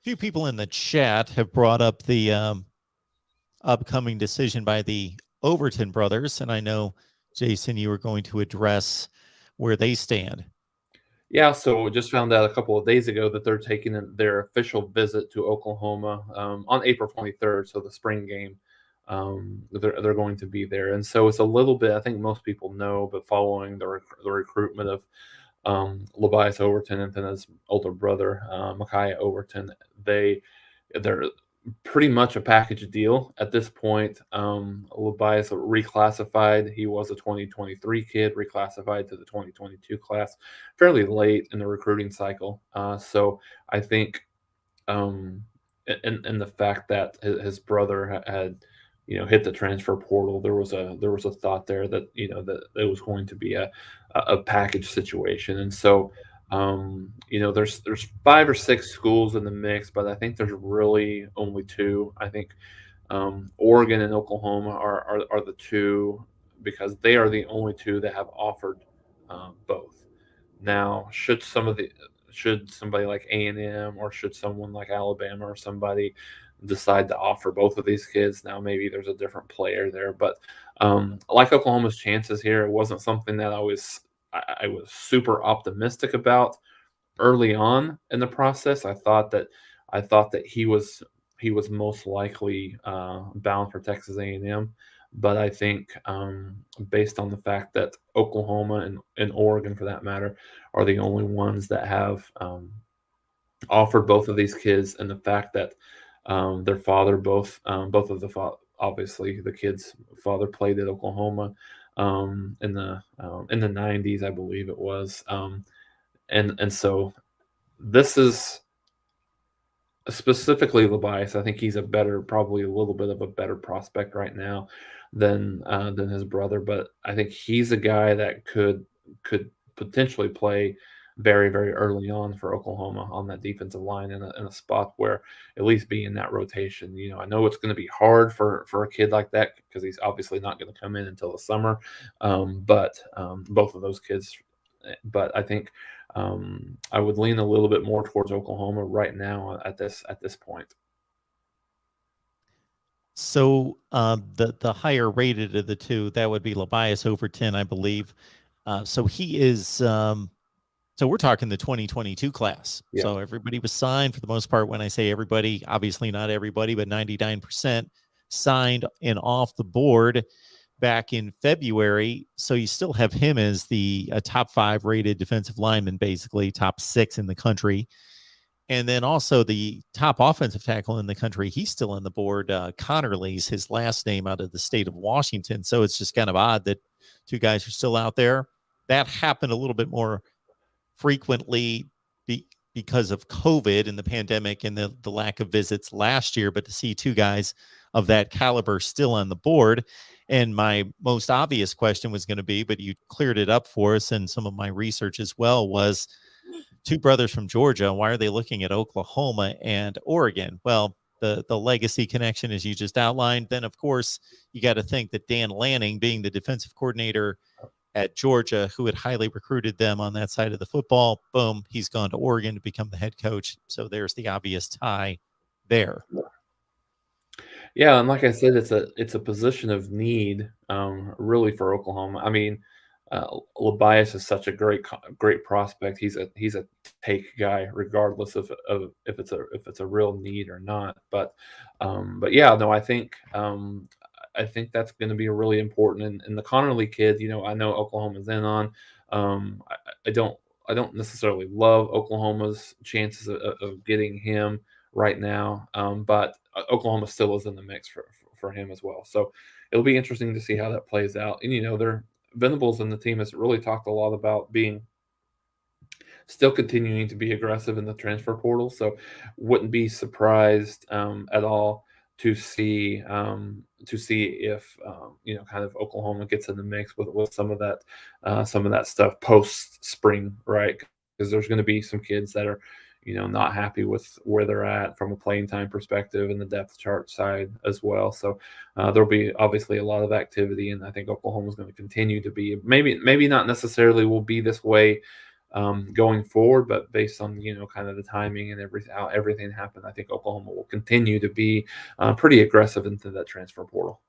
few people in the chat have brought up the upcoming decision by the Overton brothers, and I know, Jason, you were going to address where they stand. Yeah, so just found out a couple of days ago that they're taking their official visit to Oklahoma on April 23rd, so the spring game. They're going to be there, and so it's a little bit. I think most people know, but following the recruitment of Lebbeus Overton and then his older brother Micaiah Overton, they're pretty much a package deal at this point. Lebbeus reclassified. He was a 2023 kid, reclassified to the 2022 class fairly late in the recruiting cycle. So I think, and the fact that his brother had, hit the transfer portal, there was a thought there that that it was going to be a package situation, and so there's 5 or 6 schools in the mix, but I think there's really only two. I think Oregon and Oklahoma are the two because they are the only two that have offered both. Now, should somebody like A&M or should someone like Alabama or somebody decide to offer both of these kids, now maybe there's a different player there. But like Oklahoma's chances here, it wasn't something that I was super optimistic about early on in the process. I thought that he was most likely bound for Texas A&M, but I think based on the fact that Oklahoma and Oregon, for that matter, are the only ones that have offered both of these kids, and the fact that their father, both of obviously the kid's father played at Oklahoma in the 90s, I believe it was, and so this is specifically Lebbeus. I think he's probably a little bit of a better prospect right now than his brother, but I think he's a guy that could potentially play very, very early on for Oklahoma on that defensive line in a spot where at least be in that rotation. I know it's going to be hard for a kid like that because he's obviously not going to come in until the summer, but both of those kids. But I think I would lean a little bit more towards Oklahoma right now at this point. So the higher rated of the two, that would be Lebbeus Overton, I believe. So he is. So we're talking the 2022 class. Yeah. So everybody was signed for the most part. When I say everybody, obviously not everybody, but 99% signed and off the board back in February. So you still have him as a top 5 rated defensive lineman, basically top 6 in the country. And then also the top offensive tackle in the country, he's still on the board. Connerly's his last name, out of the state of Washington. So it's just kind of odd that two guys are still out there. That happened a little bit more frequently because of COVID and the pandemic and the lack of visits last year. But to see two guys of that caliber still on the board. And my most obvious question was going to be, but you cleared it up for us, and some of my research as well, was two brothers from Georgia. Why are they looking at Oklahoma and Oregon? Well, the legacy connection, as you just outlined. Then, of course, you got to think that Dan Lanning, being the defensive coordinator at Georgia, who had highly recruited them on that side of the football, boom, he's gone to Oregon to become the head coach. So there's the obvious tie there. Yeah, and like I said, it's a position of need, really, for Oklahoma. I mean, Lebbeus is such a great prospect. He's a take guy, regardless of if it's a real need or not. But yeah, no, I think that's going to be really important. And the Connerly kid, I know Oklahoma's in on. I don't necessarily love Oklahoma's chances of getting him right now, but Oklahoma still is in the mix for him as well. So it'll be interesting to see how that plays out. And Venables and the team has really talked a lot about still continuing to be aggressive in the transfer portal. So wouldn't be surprised at all to see if kind of Oklahoma gets in the mix with some of that stuff post spring, right? Because there's going to be some kids that are not happy with where they're at from a playing time perspective and the depth chart side as well. So there'll be obviously a lot of activity, and I think Oklahoma is going to continue to be maybe not necessarily will be this way going forward. But based on kind of the timing and how everything happened, I think Oklahoma will continue to be pretty aggressive into that transfer portal.